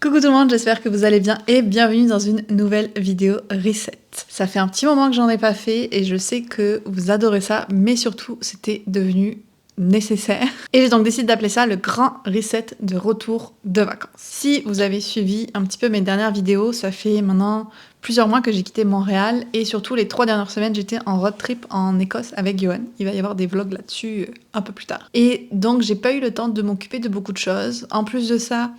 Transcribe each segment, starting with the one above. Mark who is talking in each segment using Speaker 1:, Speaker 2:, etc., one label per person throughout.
Speaker 1: Coucou tout le monde, j'espère que vous allez bien et bienvenue dans une nouvelle vidéo reset. Ça fait un petit moment que j'en ai pas fait et je sais que vous adorez ça, mais surtout c'était devenu nécessaire. Et j'ai donc décidé d'appeler ça le grand reset de retour de vacances. Si vous avez suivi un petit peu mes dernières vidéos, ça fait maintenant plusieurs mois que j'ai quitté Montréal et surtout les 3 dernières semaines j'étais en road trip en Écosse avec Johan. Il va y avoir des vlogs là-dessus un peu plus tard. Et donc j'ai pas eu le temps de m'occuper de beaucoup de choses. En plus de ça,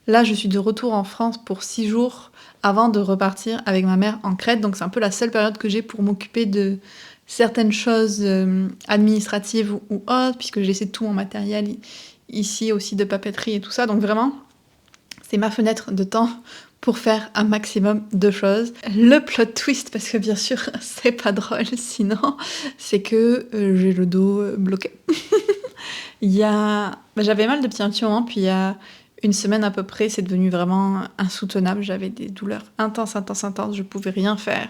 Speaker 1: là je suis de retour en France pour 6 jours avant de repartir avec ma mère en Crète. Donc c'est un peu la seule période que j'ai pour m'occuper de certaines choses administratives ou autres, puisque j'ai laissé tout mon matériel ici aussi de papeterie et tout ça. Donc vraiment, c'est ma fenêtre de temps pour faire un maximum de choses. Le plot twist, parce que bien sûr, c'est pas drôle sinon, c'est que j'ai le dos bloqué. J'avais mal depuis un petit moment, puis il y a une semaine à peu près, c'est devenu vraiment insoutenable. J'avais des douleurs intenses, je pouvais rien faire.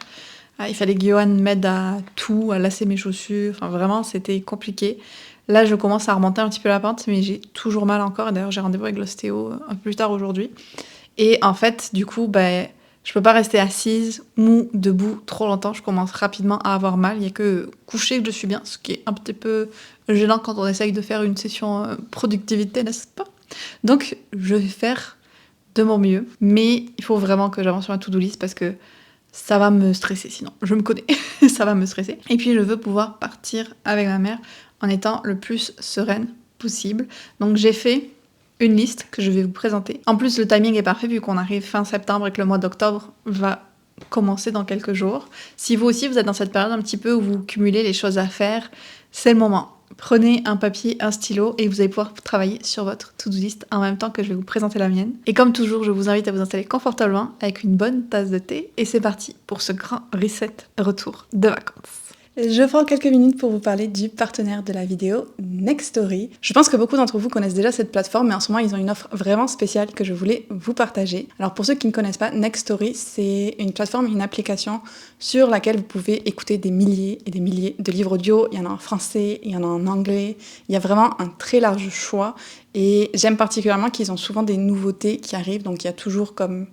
Speaker 1: Il fallait que Johan m'aide à tout, à lasser mes chaussures, enfin vraiment c'était compliqué. Là je commence à remonter un petit peu la pente, mais j'ai toujours mal encore, et d'ailleurs j'ai rendez-vous avec l'ostéo un peu plus tard aujourd'hui. Et en fait du coup je peux pas rester assise ou debout trop longtemps, je commence rapidement à avoir mal. Il y a que coucher que je suis bien, ce qui est un petit peu gênant quand on essaye de faire une session productivité, n'est-ce pas? Donc je vais faire de mon mieux, mais il faut vraiment que j'avance sur ma to-do list parce que ça va me stresser sinon. Je me connais, ça va me stresser. Et puis je veux pouvoir partir avec ma mère en étant le plus sereine possible. Donc j'ai fait une liste que je vais vous présenter. En plus le timing est parfait vu qu'on arrive fin septembre et que le mois d'octobre va commencer dans quelques jours. Si vous aussi vous êtes dans cette période un petit peu où vous cumulez les choses à faire, c'est le moment. Prenez un papier, un stylo et vous allez pouvoir travailler sur votre to-do list en même temps que je vais vous présenter la mienne. Et comme toujours, je vous invite à vous installer confortablement avec une bonne tasse de thé et c'est parti pour ce grand reset retour de vacances. Je prends quelques minutes pour vous parler du partenaire de la vidéo, Nextory. Je pense que beaucoup d'entre vous connaissent déjà cette plateforme, mais en ce moment, ils ont une offre vraiment spéciale que je voulais vous partager. Alors pour ceux qui ne connaissent pas, Nextory, c'est une plateforme, une application sur laquelle vous pouvez écouter des milliers et des milliers de livres audio. Il y en a en français, il y en a en anglais. Il y a vraiment un très large choix. Et j'aime particulièrement qu'ils ont souvent des nouveautés qui arrivent, donc il y a toujours comme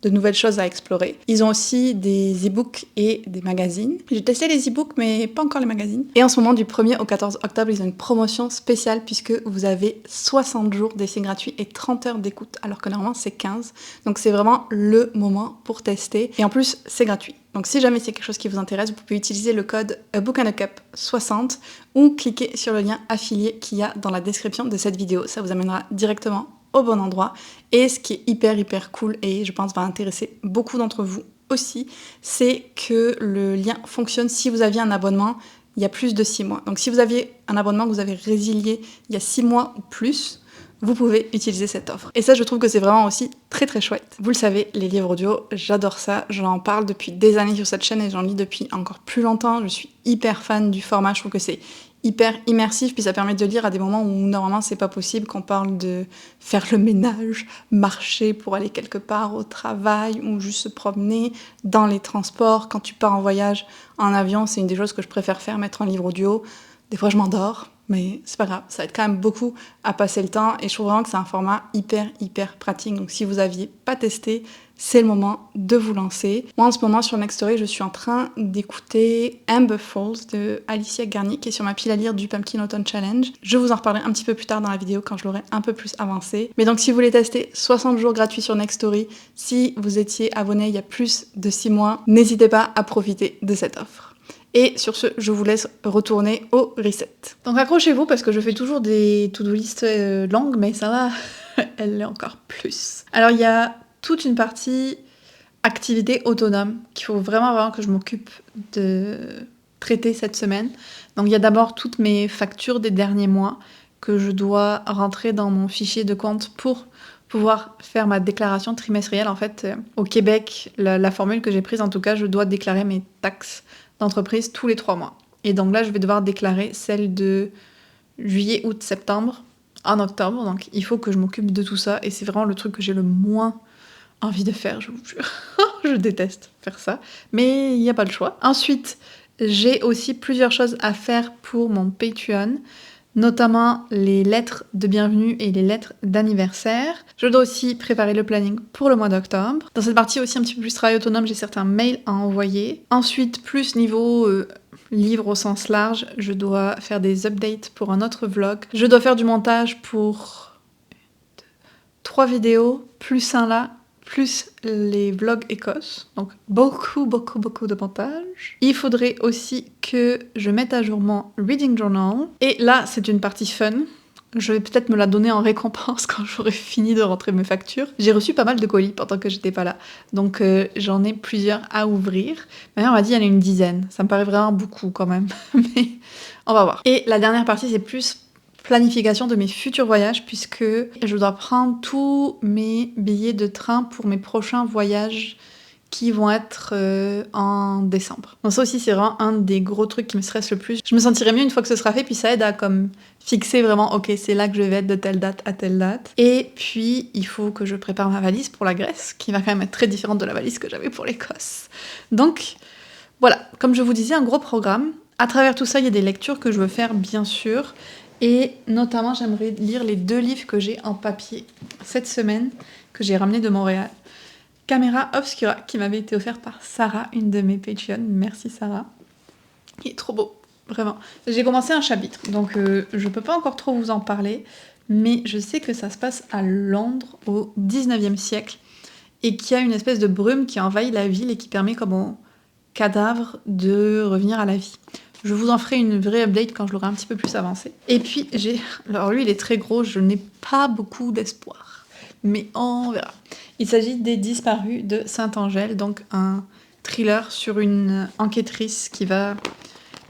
Speaker 1: de nouvelles choses à explorer. Ils ont aussi des e-books et des magazines. J'ai testé les e-books, mais pas encore les magazines. Et en ce moment, du 1er au 14 octobre, ils ont une promotion spéciale puisque vous avez 60 jours d'essai gratuit et 30 heures d'écoute, alors que normalement c'est 15. Donc c'est vraiment le moment pour tester. Et en plus, c'est gratuit. Donc si jamais c'est quelque chose qui vous intéresse, vous pouvez utiliser le code A Book and a Cup 60 ou cliquer sur le lien affilié qu'il y a dans la description de cette vidéo. Ça vous amènera directement au bon endroit. Et ce qui est hyper cool et je pense va intéresser beaucoup d'entre vous aussi, c'est que le lien fonctionne si vous aviez un abonnement il y a plus de 6 mois. Donc si vous aviez un abonnement que vous avez résilié il y a 6 mois ou plus, vous pouvez utiliser cette offre. Et ça, je trouve que c'est vraiment aussi très chouette. Vous le savez, les livres audio, j'adore ça. J'en parle depuis des années sur cette chaîne et j'en lis depuis encore plus longtemps. Je suis hyper fan du format. Je trouve que c'est hyper immersif, puis ça permet de lire à des moments où normalement c'est pas possible, qu'on parle de faire le ménage, marcher pour aller quelque part au travail ou juste se promener dans les transports. Quand tu pars en voyage en avion, c'est une des choses que je préfère faire, mettre un livre audio. Des fois je m'endors, mais c'est pas grave, ça aide quand même beaucoup à passer le temps et je trouve vraiment que c'est un format hyper pratique. Donc si vous aviez pas testé, c'est le moment de vous lancer. Moi en ce moment sur Nextory, je suis en train d'écouter Amber Falls de Alicia Garnier qui est sur ma pile à lire du Pumpkin Autumn Challenge. Je vous en reparlerai un petit peu plus tard dans la vidéo quand je l'aurai un peu plus avancé. Mais donc si vous voulez tester 60 jours gratuits sur Nextory, si vous étiez abonné il y a plus de 6 mois, n'hésitez pas à profiter de cette offre. Et sur ce, je vous laisse retourner au reset. Donc accrochez-vous parce que je fais toujours des to-do list longues, mais ça va, elle l'est encore plus. Alors il y a toute une partie activité autonome qu'il faut vraiment que je m'occupe de traiter cette semaine. Donc il y a d'abord toutes mes factures des derniers mois que je dois rentrer dans mon fichier de compte pour pouvoir faire ma déclaration trimestrielle. En fait, au Québec, la formule que j'ai prise, en tout cas, je dois déclarer mes taxes d'entreprise tous les 3 mois. Et donc là, je vais devoir déclarer celle de juillet, août, septembre en octobre. Donc il faut que je m'occupe de tout ça. Et c'est vraiment le truc que j'ai le moins envie de faire, je vous jure. Je déteste faire ça. Mais il n'y a pas le choix. Ensuite, j'ai aussi plusieurs choses à faire pour mon Patreon. notamment les lettres de bienvenue et les lettres d'anniversaire. Je dois aussi préparer le planning pour le mois d'octobre. Dans cette partie aussi un petit peu plus travail autonome, j'ai certains mails à envoyer. Ensuite, plus niveau livre au sens large, je dois faire des updates pour un autre vlog. Je dois faire du montage pour 3 vidéos, plus un là, plus les vlogs Écosse. Donc beaucoup de montage. Il faudrait aussi que je mette à jour mon reading journal. Et là, c'est une partie fun. Je vais peut-être me la donner en récompense quand j'aurai fini de rentrer mes factures. J'ai reçu pas mal de colis pendant que j'étais pas là. Donc j'en ai plusieurs à ouvrir. Ma mère m'a dit il y en a une dizaine. Ça me paraît vraiment beaucoup quand même. Mais on va voir. Et la dernière partie, c'est plus planification de mes futurs voyages puisque je dois prendre tous mes billets de train pour mes prochains voyages qui vont être en décembre. Donc ça aussi c'est vraiment un des gros trucs qui me stresse le plus. Je me sentirai mieux une fois que ce sera fait, puis ça aide à comme fixer vraiment ok c'est là que je vais être de telle date à telle date. Et puis il faut que je prépare ma valise pour la Grèce qui va quand même être très différente de la valise que j'avais pour l'Écosse. Donc voilà, comme je vous disais, un gros programme. À travers tout ça il y a des lectures que je veux faire bien sûr. Et notamment, j'aimerais lire les 2 livres que j'ai en papier cette semaine, que j'ai ramenés de Montréal. Camera Obscura, qui m'avait été offert par Sarah, une de mes Patreon. Merci Sarah. Il est trop beau, vraiment. J'ai commencé un chapitre, donc je peux pas encore trop vous en parler, mais je sais que ça se passe à Londres au 19e siècle, et qu'il y a une espèce de brume qui envahit la ville et qui permet comme aux cadavres de revenir à la vie. Je vous en ferai une vraie update quand je l'aurai un petit peu plus avancé. Et puis alors lui il est très gros, je n'ai pas beaucoup d'espoir. Mais on verra. Il s'agit des Disparus de Sainte-Angèle, donc un thriller sur une enquêtrice qui va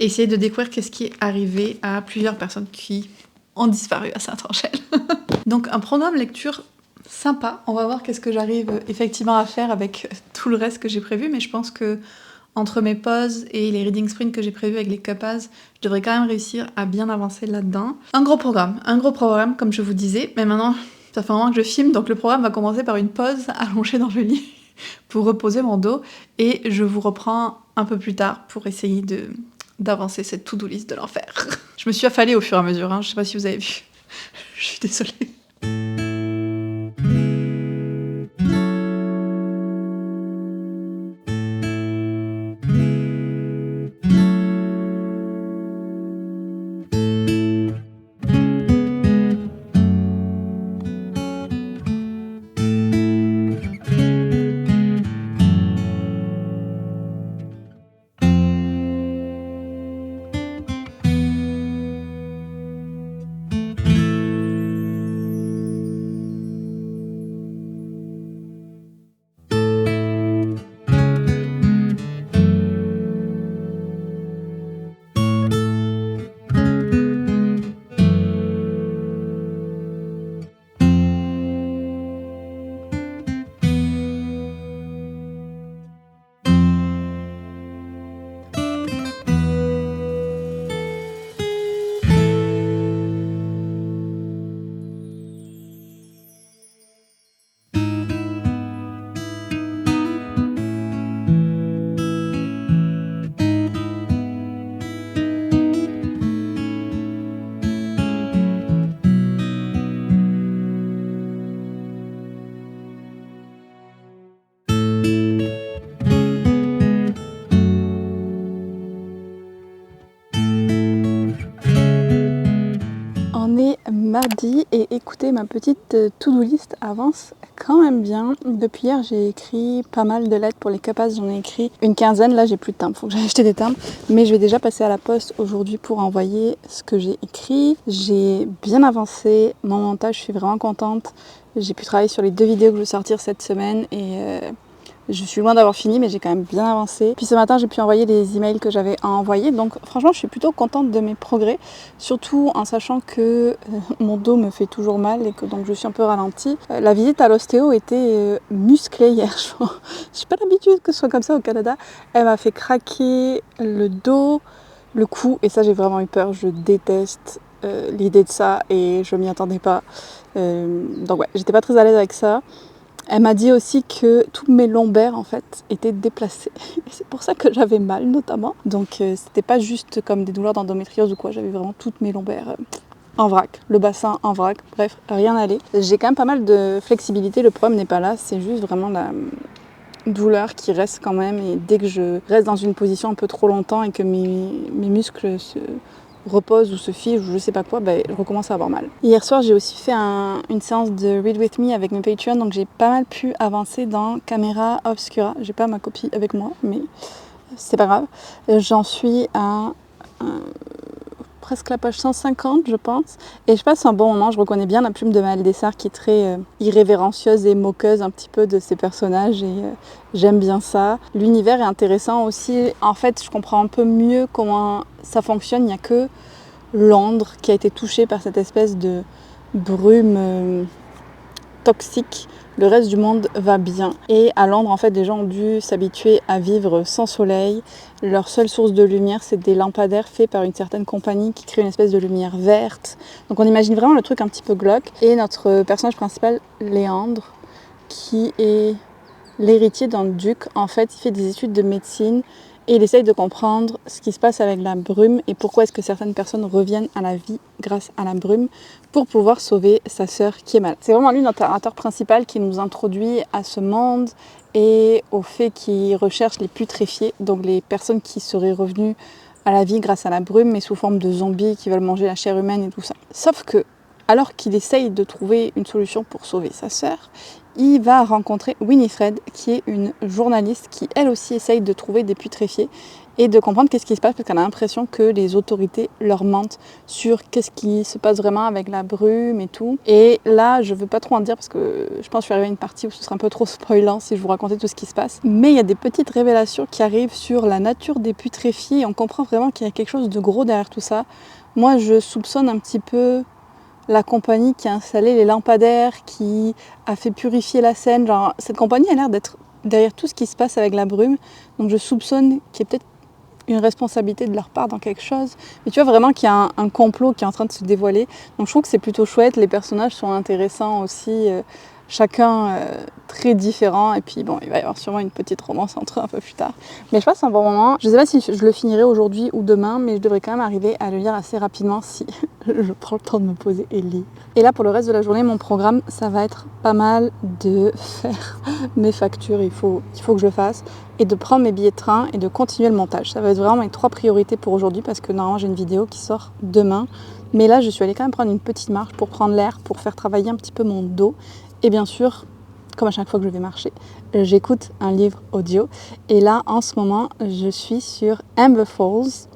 Speaker 1: essayer de découvrir qu'est-ce qui est arrivé à plusieurs personnes qui ont disparu à Sainte-Angèle. Donc un programme lecture sympa. On va voir qu'est-ce que j'arrive effectivement à faire avec tout le reste que j'ai prévu, mais je pense que entre mes pauses et les reading sprints que j'ai prévus avec les Cupas, je devrais quand même réussir à bien avancer là-dedans. Un gros programme, comme je vous disais. Mais maintenant, ça fait un moment que je filme, donc le programme va commencer par une pause allongée dans le lit pour reposer mon dos. Et je vous reprends un peu plus tard pour essayer d'avancer cette to-do list de l'enfer. Je me suis affalée au fur et à mesure, hein. Je sais pas si vous avez vu. Je suis désolée. Mardi et écoutez, ma petite to-do list avance quand même bien. Depuis hier, j'ai écrit pas mal de lettres pour les Cupas, j'en ai écrit une quinzaine. Là, j'ai plus de timbre, faut que j'aille acheter des timbres. Mais je vais déjà passer à la poste aujourd'hui pour envoyer ce que j'ai écrit. J'ai bien avancé, mon montage, je suis vraiment contente. J'ai pu travailler sur les 2 vidéos que je veux sortir cette semaine et je suis loin d'avoir fini, mais j'ai quand même bien avancé. Puis ce matin, j'ai pu envoyer les emails que j'avais à envoyer. Donc franchement, je suis plutôt contente de mes progrès. Surtout en sachant que mon dos me fait toujours mal et que donc je suis un peu ralentie. La visite à l'ostéo était musclée hier. Je n'ai pas l'habitude que ce soit comme ça au Canada. Elle m'a fait craquer le dos, le cou. Et ça, j'ai vraiment eu peur. Je déteste l'idée de ça et je m'y attendais pas. Donc ouais, j'étais pas très à l'aise avec ça. Elle m'a dit aussi que tous mes lombaires en fait étaient déplacés. Et c'est pour ça que j'avais mal notamment. Donc c'était pas juste comme des douleurs d'endométriose ou quoi, j'avais vraiment toutes mes lombaires
Speaker 2: en vrac, le bassin en vrac, bref, rien n'allait. J'ai quand même pas mal de flexibilité, le problème n'est pas là, c'est juste vraiment la douleur qui reste quand même, et dès que je reste dans une position un peu trop longtemps et que mes muscles se reposent ou se figent ou je sais pas quoi, je recommence à avoir mal. Hier soir, j'ai aussi fait une séance de Read With Me avec mes Patreons, donc j'ai pas mal pu avancer dans Camera Obscura. J'ai pas ma copie avec moi, mais c'est pas grave. J'en suis à presque la page 150, je pense. Et je passe un bon moment. Je reconnais bien la plume de Maëlle Dessart qui est très irrévérencieuse et moqueuse un petit peu de ses personnages. Et j'aime bien ça. L'univers est intéressant aussi. En fait, je comprends un peu mieux comment ça fonctionne. Il n'y a que Londres qui a été touché par cette espèce de brume toxique. Le reste du monde va bien. Et à Londres, en fait, les gens ont dû s'habituer à vivre sans soleil. Leur seule source de lumière, c'est des lampadaires faits par une certaine compagnie qui crée une espèce de lumière verte. Donc on imagine vraiment le truc un petit peu glauque. Et notre personnage principal, Léandre, qui est l'héritier d'un duc, en fait, il fait des études de médecine et il essaye de comprendre ce qui se passe avec la brume et pourquoi est-ce que certaines personnes reviennent à la vie grâce à la brume pour pouvoir sauver sa sœur qui est malade. C'est vraiment lui notre narrateur principal qui nous introduit à ce monde et au fait qu'il recherche les putréfiés, donc les personnes qui seraient revenues à la vie grâce à la brume mais sous forme de zombies qui veulent manger la chair humaine et tout ça. Sauf que, alors qu'il essaye de trouver une solution pour sauver sa sœur, il va rencontrer Winifred, qui est une journaliste qui, elle aussi, essaye de trouver des putréfiés et de comprendre qu'est-ce qui se passe, parce qu'elle a l'impression que les autorités leur mentent sur qu'est-ce qui se passe vraiment avec la brume et tout. Et là, je veux pas trop en dire, parce que je pense que je suis arrivée à une partie où ce serait un peu trop spoilant si je vous racontais tout ce qui se passe. Mais il y a des petites révélations qui arrivent sur la nature des putréfiés, et on comprend vraiment qu'il y a quelque chose de gros derrière tout ça. Moi, je soupçonne un petit peu la compagnie qui a installé les lampadaires, qui a fait purifier la Seine. Genre, cette compagnie a l'air d'être derrière tout ce qui se passe avec la brume. Donc je soupçonne qu'il y ait peut-être une responsabilité de leur part dans quelque chose. Mais tu vois vraiment qu'il y a un complot qui est en train de se dévoiler. Donc je trouve que c'est plutôt chouette. Les personnages sont intéressants aussi. Chacun très différent. Et puis bon, il va y avoir sûrement une petite romance entre eux un peu plus tard. Mais je passe un bon moment. Je sais pas si je le finirai aujourd'hui ou demain, mais je devrais quand même arriver à le lire assez rapidement si je prends le temps de me poser et lire. Et là, pour le reste de la journée, mon programme, ça va être pas mal de faire mes factures, il faut que je le fasse, et de prendre mes billets de train et de continuer le montage. Ça va être vraiment mes 3 priorités pour aujourd'hui, parce que normalement, j'ai une vidéo qui sort demain. Mais là, je suis allée quand même prendre une petite marche pour prendre l'air, pour faire travailler un petit peu mon dos. Et bien sûr, comme à chaque fois que je vais marcher, j'écoute un livre audio. Et là, en ce moment, je suis sur Amber Falls.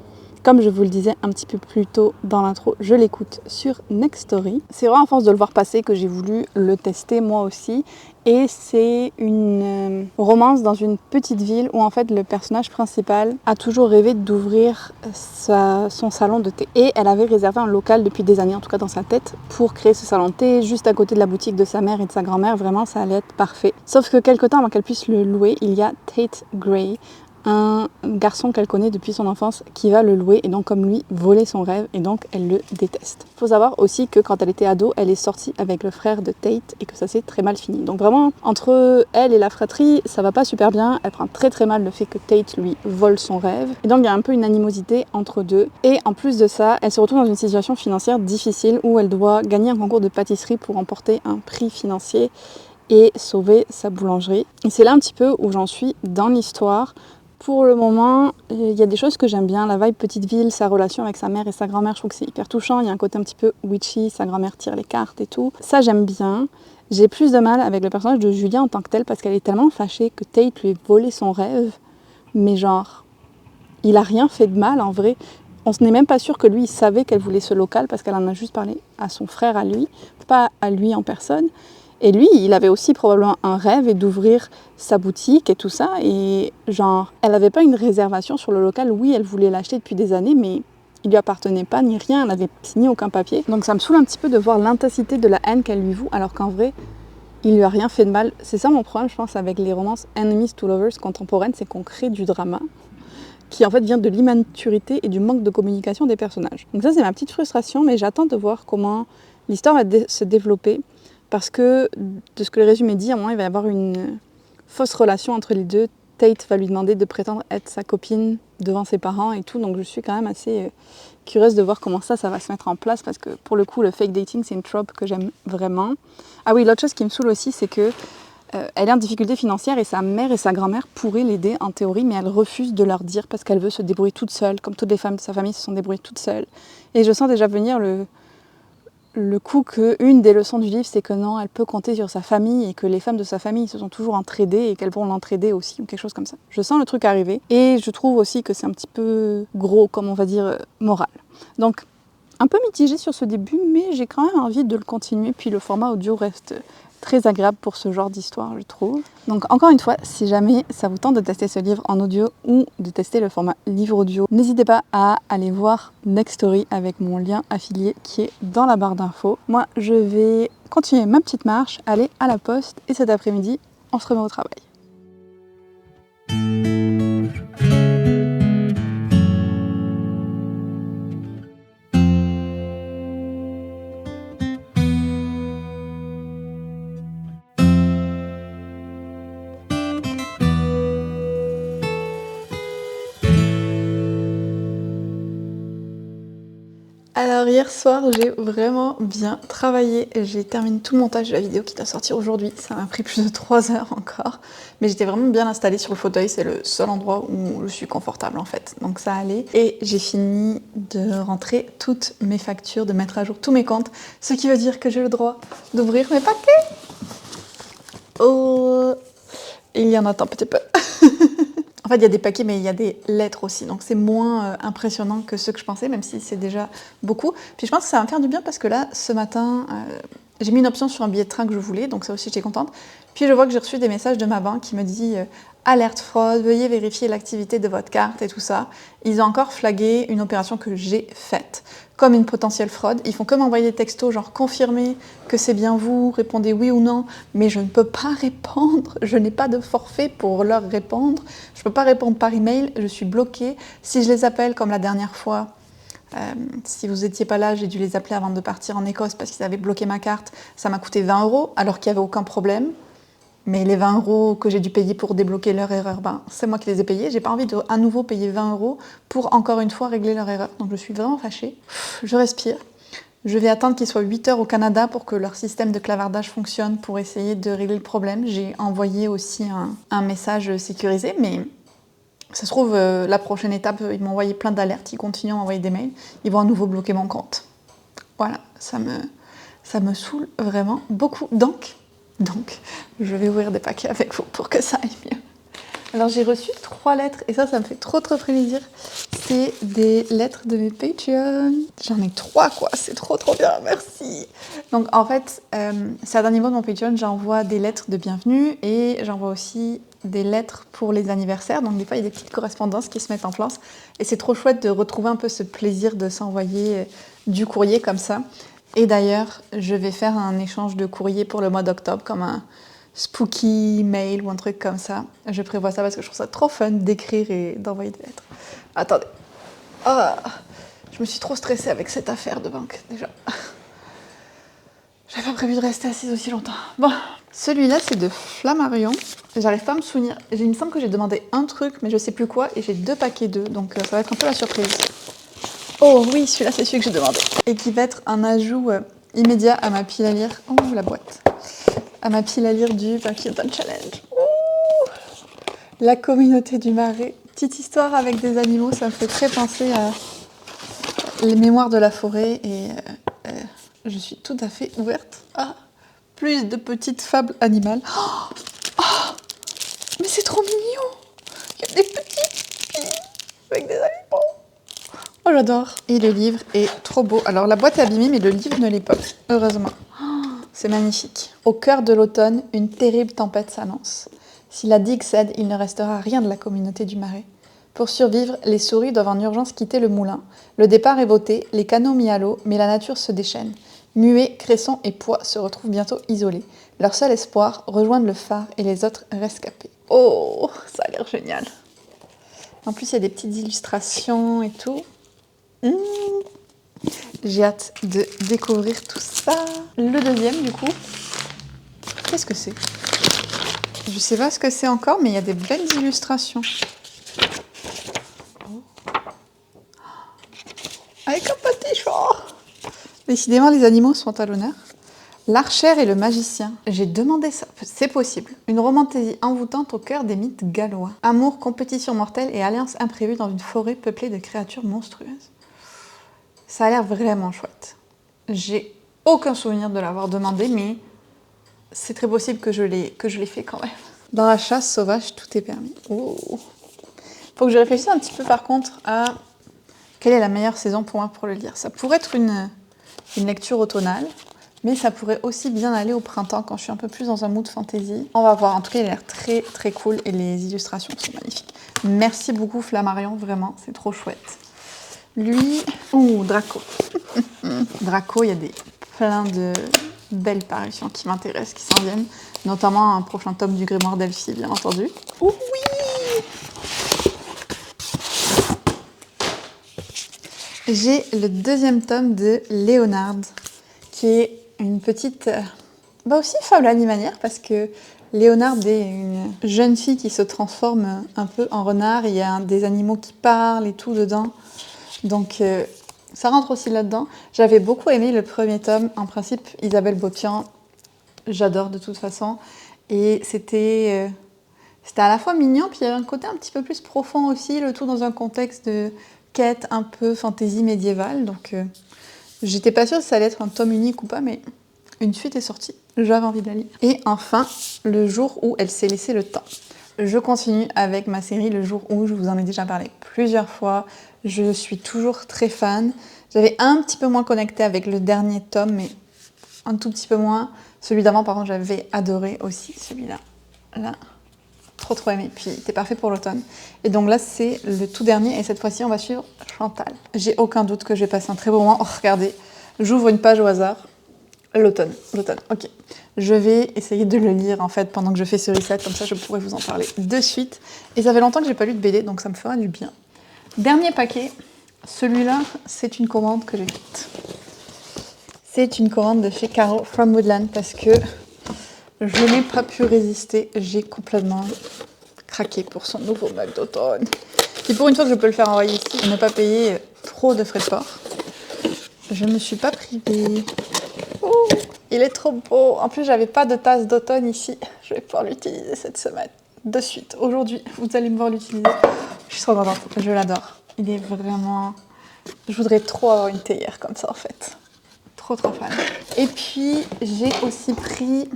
Speaker 2: Comme je vous le disais un petit peu plus tôt dans l'intro, je l'écoute sur Nextory. C'est vraiment à force de le voir passer que j'ai voulu le tester moi aussi. Et c'est une romance dans une petite ville où en fait le personnage principal a toujours rêvé d'ouvrir son salon de thé. Et elle avait réservé un local depuis des années, en tout cas dans sa tête, pour créer ce salon de thé juste à côté de la boutique de sa mère et de sa grand-mère. Vraiment, ça allait être parfait. Sauf que quelque temps avant qu'elle puisse le louer, il y a Tate Gray, un garçon qu'elle connaît depuis son enfance qui va le louer et donc comme lui voler son rêve, et donc elle le déteste. Il faut savoir aussi que quand elle était ado, elle est sortie avec le frère de Tate et que ça s'est très mal fini. Donc vraiment, entre elle et la fratrie, ça va pas super bien. Elle prend très très mal le fait que Tate lui vole son rêve. Et donc il y a un peu une animosité entre deux. Et en plus de ça, elle se retrouve dans une situation financière difficile où elle doit gagner un concours de pâtisserie pour remporter un prix financier et sauver sa boulangerie. Et c'est là un petit peu où j'en suis dans l'histoire. Pour le moment, il y a des choses que j'aime bien. La vibe petite ville, sa relation avec sa mère et sa grand-mère, je trouve que c'est hyper touchant. Il y a un côté un petit peu witchy, sa grand-mère tire les cartes et tout. Ça, j'aime bien. J'ai plus de mal avec le personnage de Julia en tant que tel parce qu'elle est tellement fâchée que Tate lui ait volé son rêve. Mais genre, il a rien fait de mal en vrai. On n'est même pas sûr que lui, il savait qu'elle voulait ce local parce qu'elle en a juste parlé à son frère, à lui, pas à lui en personne. Et lui, il avait aussi probablement un rêve et d'ouvrir sa boutique et tout ça. Et genre, elle n'avait pas une réservation sur le local. Oui, elle voulait l'acheter depuis des années, mais il lui appartenait pas ni rien. Elle n'avait signé aucun papier. Donc ça me saoule un petit peu de voir l'intensité de la haine qu'elle lui voue, alors qu'en vrai, il lui a rien fait de mal. C'est ça mon problème, je pense, avec les romances Enemies to Lovers contemporaines, c'est qu'on crée du drama qui en fait vient de l'immaturité et du manque de communication des personnages. Donc ça, c'est ma petite frustration, mais j'attends de voir comment l'histoire va se développer. Parce que, de ce que le résumé dit, à un moment, il va y avoir une fausse relation entre les deux, Tate va lui demander de prétendre être sa copine devant ses parents et tout. Donc je suis quand même assez curieuse de voir comment ça va se mettre en place parce que pour le coup, le fake dating, c'est une trope que j'aime vraiment. Ah oui, l'autre chose qui me saoule aussi, c'est que elle est en difficulté financière et sa mère et sa grand-mère pourraient l'aider en théorie, mais elle refuse de leur dire parce qu'elle veut se débrouiller toute seule, comme toutes les femmes de sa famille se sont débrouillées toutes seules. Et je sens déjà venir le coup qu'une des leçons du livre, c'est que non, elle peut compter sur sa famille et que les femmes de sa famille se sont toujours entraidées et qu'elles vont l'entraider aussi ou quelque chose comme ça. Je sens le truc arriver et je trouve aussi que c'est un petit peu gros, comme on va dire, moral. Donc, un peu mitigée sur ce début, mais j'ai quand même envie de le continuer. Puis le format audio reste très agréable pour ce genre d'histoire, je trouve. Donc encore une fois, si jamais ça vous tente de tester ce livre en audio ou de tester le format livre audio, n'hésitez pas à aller voir Next Story avec mon lien affilié qui est dans la barre d'infos. Moi, je vais continuer ma petite marche, aller à la poste et cet après-midi, on se remet au travail. Alors hier soir, j'ai vraiment bien travaillé. J'ai terminé tout le montage de la vidéo qui doit sortir aujourd'hui. Ça m'a pris plus de 3 heures encore. Mais j'étais vraiment bien installée sur le fauteuil. C'est le seul endroit où je suis confortable en fait. Donc ça allait. Et j'ai fini de rentrer toutes mes factures, de mettre à jour tous mes comptes. Ce qui veut dire que j'ai le droit d'ouvrir mes paquets. Oh, il y en a tant petit peu. En fait, il y a des paquets, mais il y a des lettres aussi. Donc, c'est moins impressionnant que ce que je pensais, même si c'est déjà beaucoup. Puis, je pense que ça va me faire du bien parce que là, ce matin, j'ai mis une option sur un billet de train que je voulais. Donc, ça aussi, j'étais contente. Puis, je vois que j'ai reçu des messages de ma banque qui me dit alerte fraude, veuillez vérifier l'activité de votre carte et tout ça. Ils ont encore flagué une opération que j'ai faite comme une potentielle fraude. Ils font que m'envoyer des textos, genre confirmer que c'est bien vous, répondez oui ou non, mais je ne peux pas répondre, je n'ai pas de forfait pour leur répondre, je ne peux pas répondre par email, je suis bloquée. Si je les appelle comme la dernière fois, si vous n'étiez pas là, j'ai dû les appeler avant de partir en Écosse parce qu'ils avaient bloqué ma carte, ça m'a coûté 20 € alors qu'il n'y avait aucun problème. Mais les 20 € que j'ai dû payer pour débloquer leur erreur, c'est moi qui les ai payés. J'ai pas envie de à nouveau payer 20 € pour encore une fois régler leur erreur. Donc je suis vraiment fâchée. Je respire. Je vais attendre qu'il soit 8 heures au Canada pour que leur système de clavardage fonctionne pour essayer de régler le problème. J'ai envoyé aussi un message sécurisé, mais ça se trouve, la prochaine étape, ils m'ont envoyé plein d'alertes, ils continuent à m'envoyer des mails, ils vont à nouveau bloquer mon compte. Voilà, ça me saoule vraiment beaucoup. Donc, je vais ouvrir des paquets avec vous pour que ça aille mieux. Alors, j'ai reçu 3 lettres et ça me fait trop plaisir. C'est des lettres de mes Patreon. J'en ai 3, quoi. C'est trop bien, merci. Donc, en fait, c'est à un niveau de mon Patreon, j'envoie des lettres de bienvenue et j'envoie aussi des lettres pour les anniversaires. Donc, des fois, il y a des petites correspondances qui se mettent en place. Et c'est trop chouette de retrouver un peu ce plaisir de s'envoyer du courrier comme ça. Et d'ailleurs, je vais faire un échange de courrier pour le mois d'octobre, comme un spooky mail ou un truc comme ça. Je prévois ça parce que je trouve ça trop fun d'écrire et d'envoyer des lettres. Attendez. Je me suis trop stressée avec cette affaire de banque, déjà. J'avais pas prévu de rester assise aussi longtemps. Bon, celui-là, c'est de Flammarion. J'arrive pas à me souvenir. Il me semble que j'ai demandé un truc, mais je sais plus quoi, et j'ai 2 paquets d'œufs, donc ça va être un peu la surprise. Oh oui, celui-là, c'est celui que j'ai demandé. Et qui va être un ajout immédiat à ma pile à lire. Oh, la boîte. À ma pile à lire du Parkinson Challenge. Oh, la communauté du Marais. Petite histoire avec des animaux, ça me fait très penser à les mémoires de la forêt. Et je suis tout à fait ouverte à plus de petites fables animales. Oh, mais c'est trop mignon. Il y a des petites filles avec des animaux. Oh, j'adore. Et le livre est trop beau. Alors, la boîte est abîmée, mais le livre ne l'est pas. Heureusement. Oh, c'est magnifique. Au cœur de l'automne, une terrible tempête s'annonce. Si la digue cède, il ne restera rien de la communauté du Marais. Pour survivre, les souris doivent en urgence quitter le moulin. Le départ est voté, les canots mis à l'eau, mais la nature se déchaîne. Muets, Cresson et Pois se retrouvent bientôt isolés. Leur seul espoir, rejoindre le phare et les autres rescapés. Oh, ça a l'air génial. En plus, il y a des petites illustrations et tout. J'ai hâte de découvrir tout ça. Le deuxième, du coup, qu'est-ce que c'est ?
Speaker 1: Je sais pas ce que c'est encore, mais il y a des belles illustrations. Avec un petit chat. Décidément, les animaux sont à l'honneur. L'archère et le magicien. J'ai demandé ça. C'est possible. Une romantaisie envoûtante au cœur des mythes gallois. Amour, compétition mortelle et alliance imprévue dans une forêt peuplée de créatures monstrueuses. Ça a l'air vraiment chouette. J'ai aucun souvenir de l'avoir demandé, mais c'est très possible que je l'ai fait quand même. Dans la chasse sauvage, tout est permis. Oh. Faut que je réfléchisse un petit peu par contre à quelle est la meilleure saison pour moi pour le lire. Ça pourrait être une lecture automnale, mais ça pourrait aussi bien aller au printemps quand je suis un peu plus dans un mood fantasy. On va voir. En tout cas, il a l'air très très cool et les illustrations sont magnifiques. Merci beaucoup Flammarion, vraiment, c'est trop chouette. Lui, Draco. Draco, il y a plein de belles parutions qui m'intéressent, qui s'en viennent, notamment un prochain tome du Grimoire d'Elphie, bien entendu. Oh oui! J'ai le deuxième tome de Léonard, qui est une petite, aussi fable animalière, parce que Léonard est une jeune fille qui se transforme un peu en renard, il y a des animaux qui parlent et tout dedans. Donc ça rentre aussi là-dedans. J'avais beaucoup aimé le premier tome. En principe, Isabelle Bopian, j'adore de toute façon. Et c'était à la fois mignon, puis il y avait un côté un petit peu plus profond aussi, le tout dans un contexte de quête un peu fantaisie médiévale. Donc j'étais pas sûre si ça allait être un tome unique ou pas, mais une suite est sortie. J'avais envie de la lire. Et enfin, le jour où elle s'est laissé le temps. Je continue avec ma série Le jour où, je vous en ai déjà parlé plusieurs fois. Je suis toujours très fan. J'avais un petit peu moins connecté avec le dernier tome, mais un tout petit peu moins. Celui d'avant, par contre, j'avais adoré aussi, celui-là. Là, trop aimé. Puis, c'était parfait pour l'automne. Et donc là, c'est le tout dernier. Et cette fois-ci, on va suivre Chantal. J'ai aucun doute que je vais passer un très beau moment. Oh, regardez, j'ouvre une page au hasard. L'automne, ok. Je vais essayer de le lire en fait pendant que je fais ce reset, comme ça je pourrais vous en parler de suite. Et ça fait longtemps que j'ai pas lu de BD, donc ça me fera du bien. Dernier paquet, celui-là, c'est une commande que j'ai faite. C'est une commande de chez Caro From Woodland parce que je n'ai pas pu résister. J'ai complètement craqué pour son nouveau mug d'automne. Et pour une fois que je peux le faire envoyer ici et ne pas payer trop de frais de port, je me suis pas privée. Oh, il est trop beau. En plus, j'avais pas de tasse d'automne ici. Je vais pouvoir l'utiliser cette semaine. De suite. Aujourd'hui, vous allez me voir l'utiliser. Je suis trop contente. Je l'adore. Il est vraiment... Je voudrais trop avoir une théière comme ça, en fait. Trop fan. Et puis, j'ai aussi pris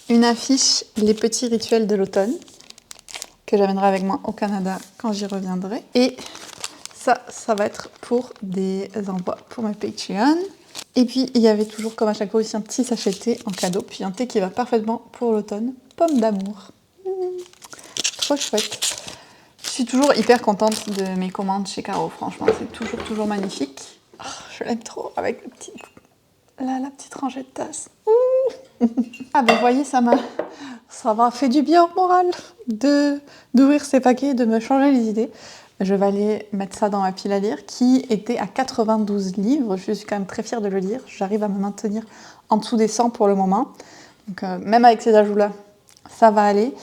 Speaker 1: une affiche Les petits rituels de l'automne que j'amènerai avec moi au Canada quand j'y reviendrai. Et... ça va être pour des envois pour mes Patreon. Et puis, il y avait toujours, comme à chaque fois, aussi un petit sachet de thé en cadeau. Puis un thé qui va parfaitement pour l'automne. Pomme d'amour. Trop chouette. Je suis toujours hyper contente de mes commandes chez Caro. Franchement, c'est toujours magnifique. Oh, je l'aime trop avec la petite rangée de tasses. Ah ben, vous voyez, ça m'a fait du bien au moral d'ouvrir ces paquets, de me changer les idées. Je vais aller mettre ça dans ma pile à lire, qui était à 92 livres. Je suis quand même très fière de le lire. J'arrive à me maintenir en dessous des 100 pour le moment. Donc, même avec ces ajouts-là, ça va aller.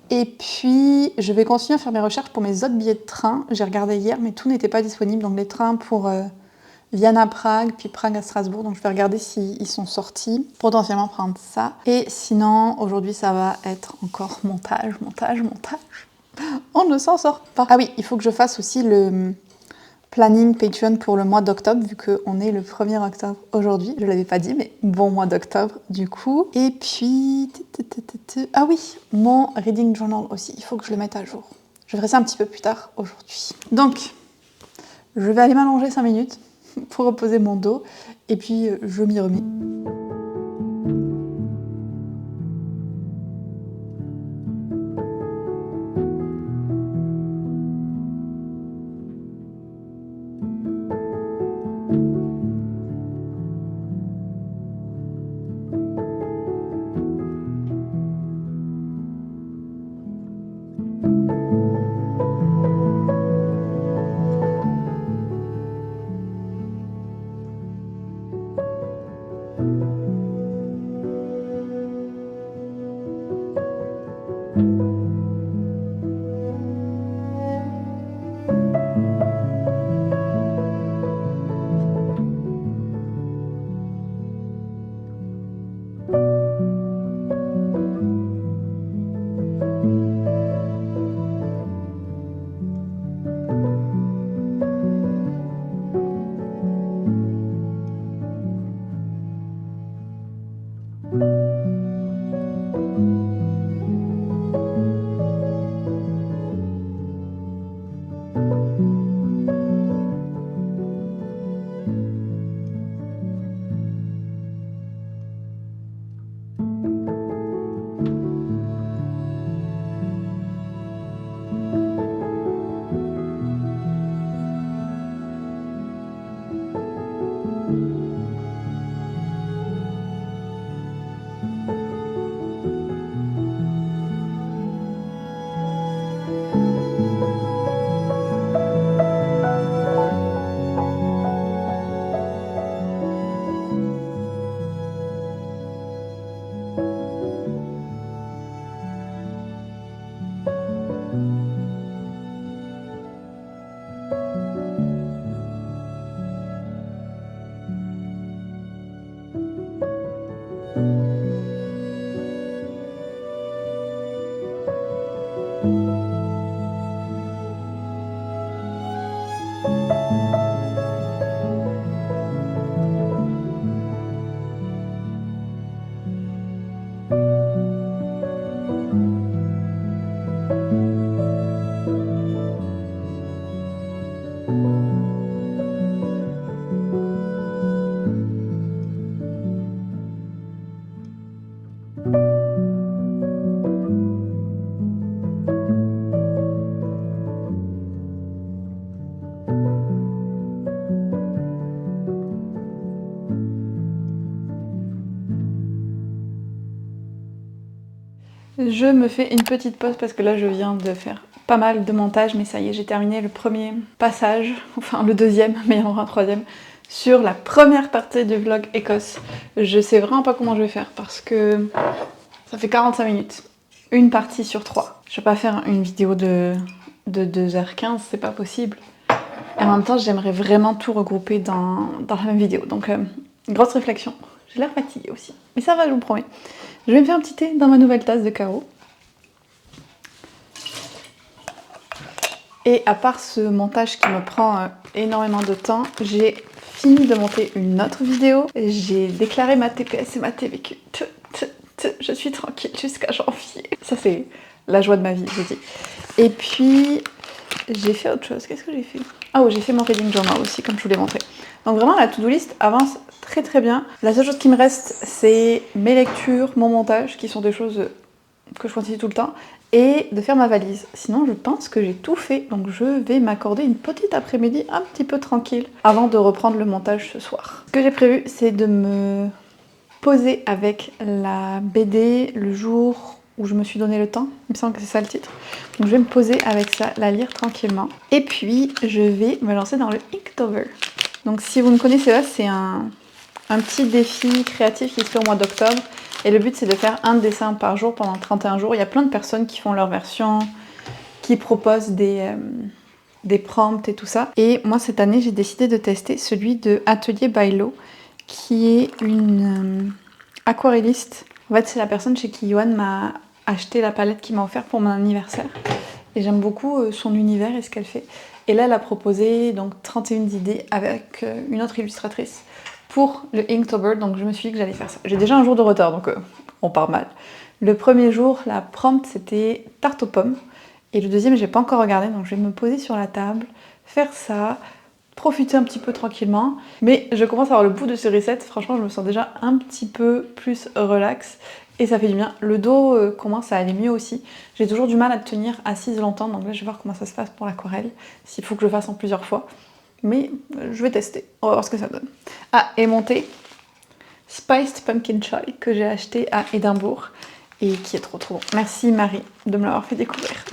Speaker 1: Et puis, je vais continuer à faire mes recherches pour mes autres billets de train. J'ai regardé hier, mais tout n'était pas disponible. Donc, les trains pour Vienne à Prague, puis Prague à Strasbourg. Donc, je vais regarder s'ils sont sortis. Potentiellement prendre ça. Et sinon, aujourd'hui, ça va être encore montage. On ne s'en sort pas. Ah oui, il faut que je fasse aussi le planning Patreon pour le mois d'octobre, vu qu'on est le 1er octobre aujourd'hui. Je ne l'avais pas dit, mais bon mois d'octobre, du coup. Et puis... Ah oui, mon reading journal aussi. Il faut que je le mette à jour. Je ferai ça un petit peu plus tard aujourd'hui. Donc, je vais aller m'allonger 5 minutes pour reposer mon dos. Et puis, je m'y remets. Je me fais une petite pause parce que là je viens de faire pas mal de montage, mais ça y est, j'ai terminé le premier passage, enfin le deuxième, mais il y en aura un troisième, sur la première partie du vlog Écosse. Je sais vraiment pas comment je vais faire parce que ça fait 45 minutes, une partie sur 3. Je vais pas faire une vidéo de 2h15, c'est pas possible. Et en même temps, j'aimerais vraiment tout regrouper dans la même vidéo. Donc, grosse réflexion. J'ai l'air fatiguée aussi. Mais ça va, je vous promets. Je vais me faire un petit thé dans ma nouvelle tasse de Caro. Et à part ce montage qui me prend énormément de temps, j'ai fini de monter une autre vidéo. J'ai déclaré ma TPS et ma TVQ. Je suis tranquille jusqu'à janvier. Ça, c'est la joie de ma vie, je vous dis. Et puis, j'ai fait autre chose. Qu'est-ce que j'ai fait? Ah oui, j'ai fait mon reading journal aussi, comme je vous l'ai montré. Donc vraiment, la to-do list avance très très bien. La seule chose qui me reste, c'est mes lectures, mon montage, qui sont des choses que je continue tout le temps, et de faire ma valise. Sinon, je pense que j'ai tout fait, donc je vais m'accorder une petite après-midi un petit peu tranquille avant de reprendre le montage ce soir. Ce que j'ai prévu, c'est de me poser avec la BD le jour où je me suis donné le temps, il me semble que c'est ça le titre. Donc je vais me poser avec ça, la lire tranquillement. Et puis je vais me lancer dans le Inktober. Donc si vous ne connaissez pas, c'est un petit défi créatif qui se fait au mois d'octobre. Et le but c'est de faire un dessin par jour pendant 31 jours. Il y a plein de personnes qui font leur version, qui proposent des prompts et tout ça. Et moi cette année j'ai décidé de tester celui de Atelier Bailo, qui est une aquarelliste. En fait, c'est la personne chez qui Yoann m'a acheté la palette qu'il m'a offert pour mon anniversaire. Et j'aime beaucoup son univers et ce qu'elle fait. Et là, elle a proposé donc 31 idées avec une autre illustratrice pour le Inktober. Donc je me suis dit que j'allais faire ça. J'ai déjà un jour de retard, donc on part mal. Le premier jour, la prompt, c'était tarte aux pommes. Et le deuxième, j'ai pas encore regardé, donc je vais me poser sur la table, faire ça, profiter un petit peu tranquillement. Mais je commence à avoir le bout de ce reset. Franchement, je me sens déjà un petit peu plus relax. Et ça fait du bien. Le dos commence à aller mieux aussi. J'ai toujours du mal à tenir assise longtemps. Donc là, je vais voir comment ça se passe pour l'aquarelle. S'il faut que je le fasse en plusieurs fois. Mais je vais tester. On va voir ce que ça donne. Ah, et mon thé Spiced Pumpkin Chai que j'ai acheté à Édimbourg. Et qui est trop trop bon. Merci Marie de me l'avoir fait découvrir.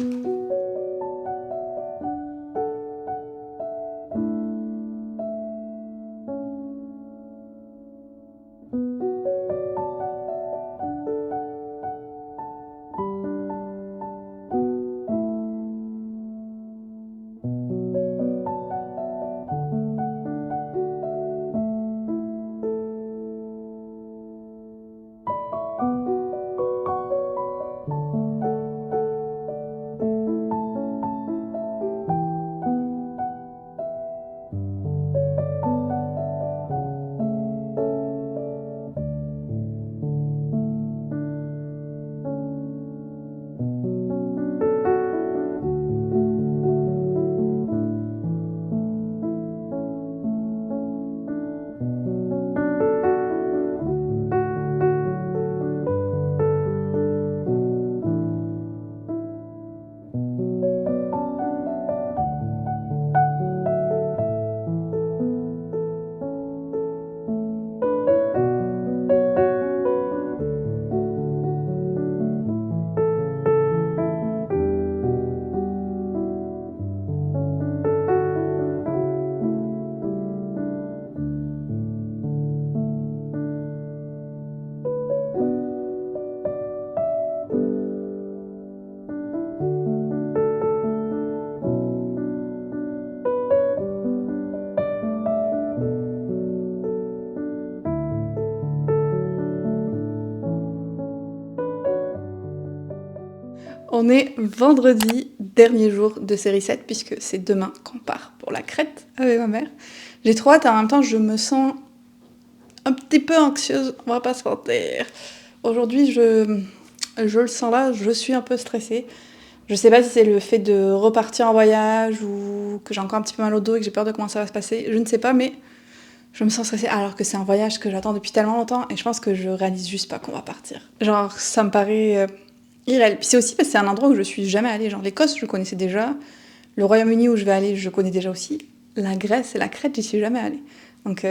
Speaker 1: On est vendredi, dernier jour de série 7, puisque c'est demain qu'on part pour la Crète avec ma mère. J'ai trop hâte, en même temps je me sens un petit peu anxieuse, on va pas se mentir. Aujourd'hui je le sens là, je suis un peu stressée. Je sais pas si c'est le fait de repartir en voyage ou que j'ai encore un petit peu mal au dos et que j'ai peur de comment ça va se passer, je ne sais pas, mais je me sens stressée alors que c'est un voyage que j'attends depuis tellement longtemps et je pense que je réalise juste pas qu'on va partir. Genre ça me paraît irréel. Puis c'est aussi parce que c'est un endroit où je suis jamais allée. Genre l'Écosse, je connaissais déjà. Le Royaume-Uni où je vais aller, je connais déjà aussi. La Grèce et la Crète, j'y suis jamais allée. Donc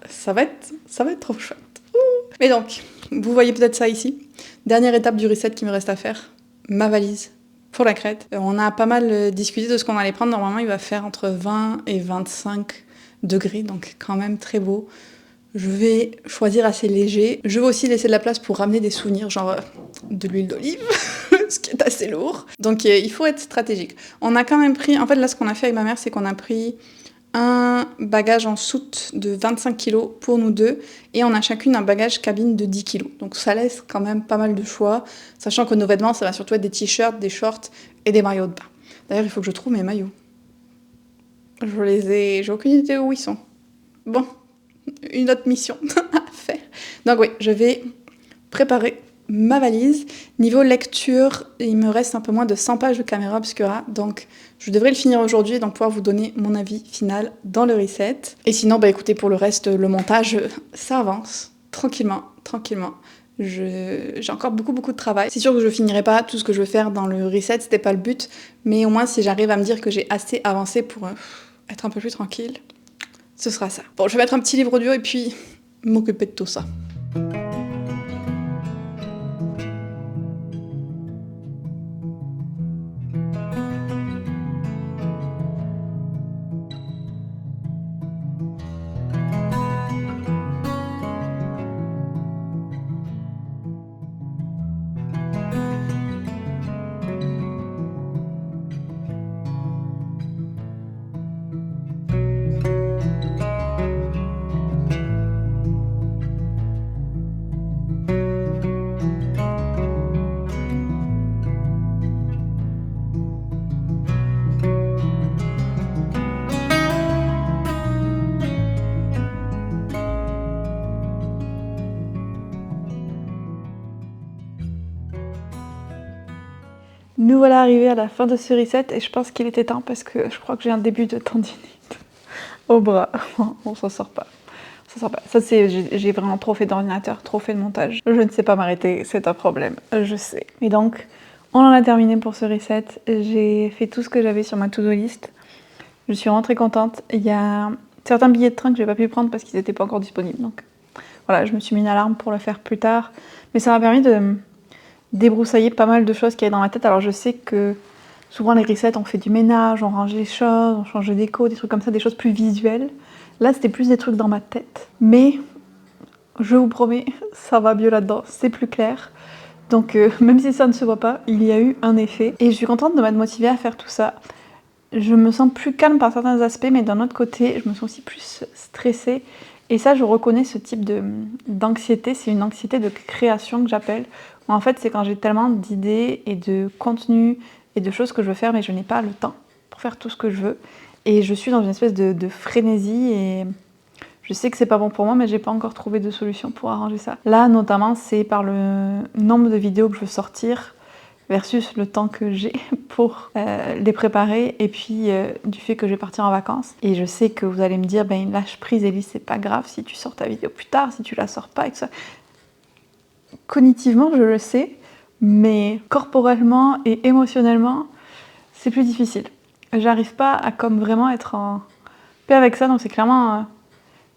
Speaker 1: ça va être trop chouette. Mais donc, Vous voyez peut-être ça ici. Dernière étape du reset qui me reste à faire, ma valise pour la Crète. On a pas mal discuté de ce qu'on allait prendre. Normalement, il va faire entre 20 et 25 degrés, donc quand même très beau. Je vais choisir assez léger. Je vais aussi laisser de la place pour ramener des souvenirs, genre de l'huile d'olive, ce qui est assez lourd. Donc il faut être stratégique. On a quand même pris, en fait là ce qu'on a fait avec ma mère, c'est qu'on a pris un bagage en soute de 25 kg pour nous deux, et on a chacune un bagage cabine de 10 kg. Donc ça laisse quand même pas mal de choix, sachant que nos vêtements, ça va surtout être des t-shirts, des shorts et des maillots de bain. D'ailleurs, il faut que je trouve mes maillots. J'ai aucune idée où ils sont. Bon, une autre mission à faire. Donc oui, je vais préparer ma valise. Niveau lecture, il me reste un peu moins de 100 pages de Camera Obscura, donc je devrais le finir aujourd'hui et donc pouvoir vous donner mon avis final dans le reset. Et sinon, écoutez, pour le reste, le montage, ça avance tranquillement. J'ai encore beaucoup de travail. C'est sûr que je finirai pas tout ce que je veux faire dans le reset, c'était pas le but, mais au moins si j'arrive à me dire que j'ai assez avancé pour être un peu plus tranquille, ce sera ça. Bon, je vais mettre un petit livre audio et puis m'occuper de tout ça. Nous voilà arrivés à la fin de ce reset et je pense qu'il était temps parce que je crois que j'ai un début de tendinite au bras. On s'en sort pas. Ça, j'ai vraiment trop fait d'ordinateur, trop fait de montage. Je ne sais pas m'arrêter, c'est un problème, je sais. Et donc, on en a terminé pour ce reset. J'ai fait tout ce que j'avais sur ma to-do list. Je suis vraiment très contente. Il y a certains billets de train que j'ai pas pu prendre parce qu'ils n'étaient pas encore disponibles. Donc voilà, je me suis mis une alarme pour le faire plus tard. Mais ça m'a permis de débroussailler pas mal de choses qui avaient dans ma tête. Alors je sais que souvent les resets, on fait du ménage, on range les choses, on change de déco, des trucs comme ça, des choses plus visuelles. Là, c'était plus des trucs dans ma tête. Mais je vous promets, ça va mieux là-dedans, c'est plus clair. Donc même si ça ne se voit pas, il y a eu un effet. Et je suis contente de m'être motivée à faire tout ça. Je me sens plus calme par certains aspects, mais d'un autre côté, je me sens aussi plus stressée. Et ça, je reconnais ce type d'anxiété. C'est une anxiété de création que j'appelle. En fait, c'est quand j'ai tellement d'idées et de contenus et de choses que je veux faire, mais je n'ai pas le temps pour faire tout ce que je veux. Et je suis dans une espèce de frénésie et je sais que c'est pas bon pour moi, mais j'ai pas encore trouvé de solution pour arranger ça. Là, notamment, c'est par le nombre de vidéos que je veux sortir versus le temps que j'ai pour les préparer et puis du fait que je vais partir en vacances. Et je sais que vous allez me dire, lâche prise Elise, c'est pas grave si tu sors ta vidéo plus tard, si tu la sors pas et que ça... Cognitivement, je le sais, mais corporellement et émotionnellement, c'est plus difficile. J'arrive pas à comme vraiment être en paix avec ça, donc c'est clairement...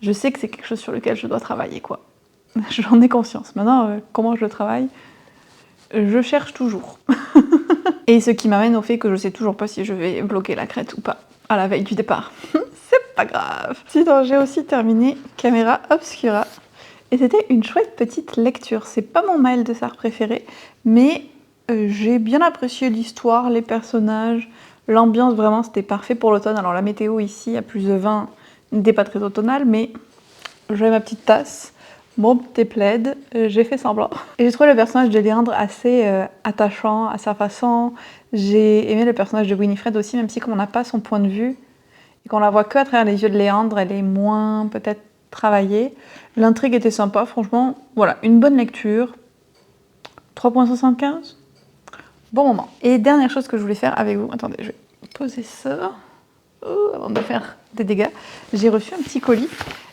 Speaker 1: je sais que c'est quelque chose sur lequel je dois travailler, quoi. J'en ai conscience. Maintenant, comment je le travaille ? Je cherche toujours. Et ce qui m'amène au fait que je sais toujours pas si je vais bloquer la crête ou pas, à la veille du départ. C'est pas grave. Sinon, j'ai aussi terminé Camera Obscura. Et c'était une chouette petite lecture. C'est pas mon Maëlle de Sart préféré, mais j'ai bien apprécié l'histoire, les personnages, l'ambiance, vraiment, c'était parfait pour l'automne. Alors la météo ici, à plus de 20, n'était pas très automnale, mais j'avais ma petite tasse, mon petit plaid, j'ai fait semblant. Et j'ai trouvé le personnage de Léandre assez attachant à sa façon. J'ai aimé le personnage de Winifred aussi, même si comme on n'a pas son point de vue, et qu'on la voit que à travers les yeux de Léandre, elle est moins peut-être travaillée. L'intrigue était sympa, franchement, voilà, une bonne lecture. 3.75, bon moment. Et dernière chose que je voulais faire avec vous, attendez, je vais poser ça avant de faire des dégâts. J'ai reçu un petit colis,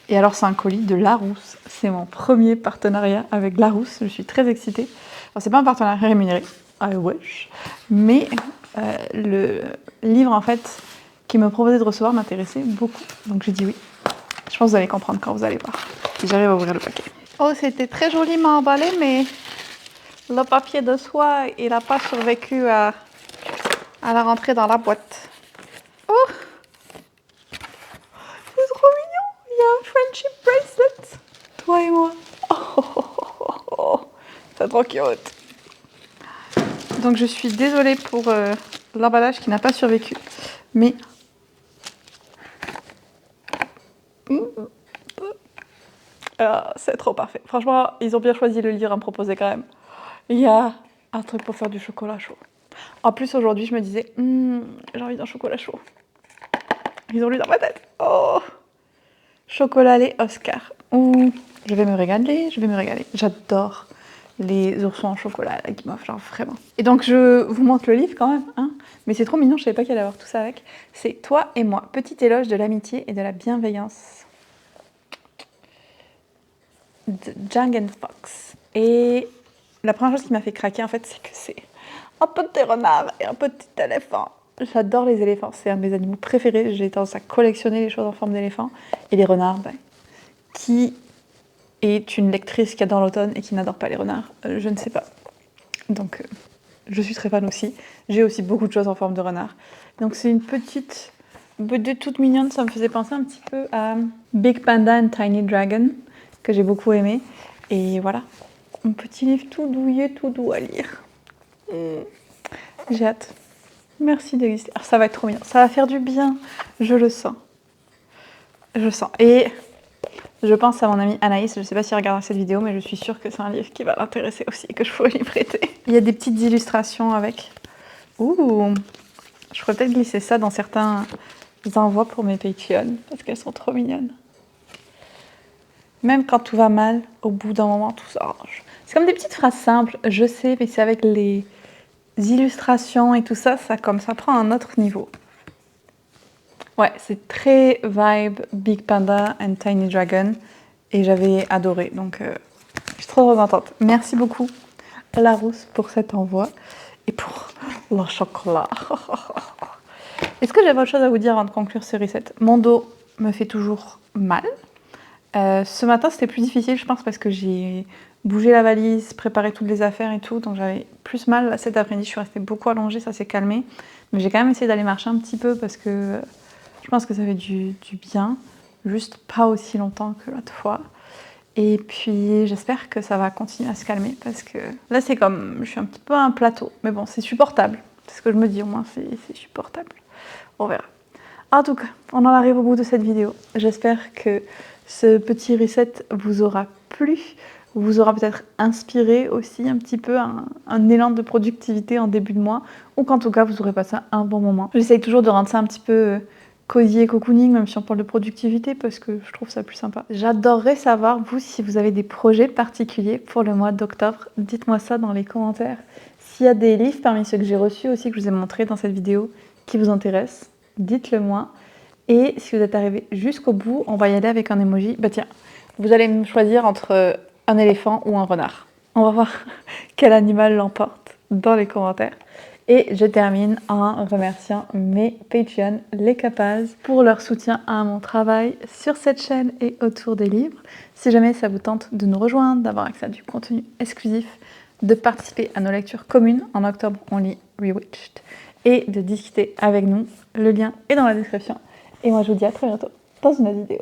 Speaker 1: et alors c'est un colis de Larousse. C'est mon premier partenariat avec Larousse, je suis très excitée. Alors c'est pas un partenariat rémunéré, I wish, mais le livre en fait qui me proposait de recevoir m'intéressait beaucoup, donc j'ai dit oui. Je pense que vous allez comprendre quand vous allez voir, si j'arrive à ouvrir le paquet. Oh, c'était très joliment emballé, mais le papier de soie, il n'a pas survécu à la rentrée dans la boîte. Oh, c'est trop mignon. Il y a un friendship bracelet. Toi et moi. Oh, c'est trop cute. Donc je suis désolée pour l'emballage qui n'a pas survécu. Mais... c'est trop parfait. Franchement, ils ont bien choisi le livre à me proposer quand même. Il y a un truc pour faire du chocolat chaud. En plus, aujourd'hui, je me disais, j'ai envie d'un chocolat chaud. Ils ont lu dans ma tête. Oh, chocolat lait Oscar. Ouh, je vais me régaler, je vais me régaler. J'adore les oursons en chocolat à la guimauve, genre vraiment. Et donc, je vous montre le livre quand même, hein. Mais c'est trop mignon, je savais pas qu'il allait avoir tout ça avec. C'est Toi et moi, petit éloge de l'amitié et de la bienveillance. De Jang Fox. Et la première chose qui m'a fait craquer, en fait, c'est que c'est un petit renard et un petit éléphant. J'adore les éléphants, c'est un de mes animaux préférés. J'ai tendance à collectionner les choses en forme d'éléphant. Et les renards, qui est une lectrice qui adore l'automne et qui n'adore pas les renards, je ne sais pas. Donc, je suis très fan aussi. J'ai aussi beaucoup de choses en forme de renard. Donc, c'est une petite BD toute mignonne. Ça me faisait penser un petit peu à Big Panda and Tiny Dragon, que j'ai beaucoup aimé. Et voilà, un petit livre tout douillet, tout doux à lire. J'ai hâte. Merci d'exister. Ça va être trop bien. Ça va faire du bien. Je le sens. Je le sens. Et je pense à mon amie Anaïs. Je ne sais pas si elle regardera cette vidéo, mais je suis sûre que c'est un livre qui va l'intéresser aussi et que je pourrais lui prêter. Il y a des petites illustrations avec. Ouh. Je pourrais peut-être glisser ça dans certains envois pour mes Patreon parce qu'elles sont trop mignonnes. Même quand tout va mal, au bout d'un moment, tout s'arrange. C'est comme des petites phrases simples, je sais, mais c'est avec les illustrations et tout ça, ça prend un autre niveau. Ouais, c'est très vibe Big Panda and Tiny Dragon et j'avais adoré, donc je suis trop contente. Merci beaucoup Larousse pour cet envoi et pour le chocolat. Est-ce que j'avais autre chose à vous dire avant de conclure ce reset? Mon dos me fait toujours mal. Ce matin, c'était plus difficile, je pense, parce que j'ai bougé la valise, préparé toutes les affaires et tout, donc j'avais plus mal. Là, cet après-midi, je suis restée beaucoup allongée, ça s'est calmé. Mais j'ai quand même essayé d'aller marcher un petit peu parce que je pense que ça fait du bien, juste pas aussi longtemps que l'autre fois. Et puis, j'espère que ça va continuer à se calmer parce que là, c'est comme, je suis un petit peu à un plateau. Mais bon, c'est supportable. C'est ce que je me dis, au moins, c'est supportable. On verra. En tout cas, on en arrive au bout de cette vidéo. J'espère que ce petit reset vous aura plu, vous aura peut-être inspiré aussi un petit peu un élan de productivité en début de mois, ou qu'en tout cas vous aurez passé un bon moment. J'essaye toujours de rendre ça un petit peu cosy et cocooning, même si on parle de productivité, parce que je trouve ça plus sympa. J'adorerais savoir, vous, si vous avez des projets particuliers pour le mois d'octobre. Dites-moi ça dans les commentaires. S'il y a des livres parmi ceux que j'ai reçus aussi, que je vous ai montrés dans cette vidéo, qui vous intéressent, dites-le moi. Et si vous êtes arrivé jusqu'au bout, on va y aller avec un emoji. Bah tiens, vous allez me choisir entre un éléphant ou un renard. On va voir quel animal l'emporte dans les commentaires. Et je termine en remerciant mes Patreons, les Capaz, pour leur soutien à mon travail sur cette chaîne et autour des livres. Si jamais ça vous tente de nous rejoindre, d'avoir accès à du contenu exclusif, de participer à nos lectures communes, en octobre on lit Rewitched, et de discuter avec nous, le lien est dans la description. Et moi, je vous dis à très bientôt dans une autre vidéo.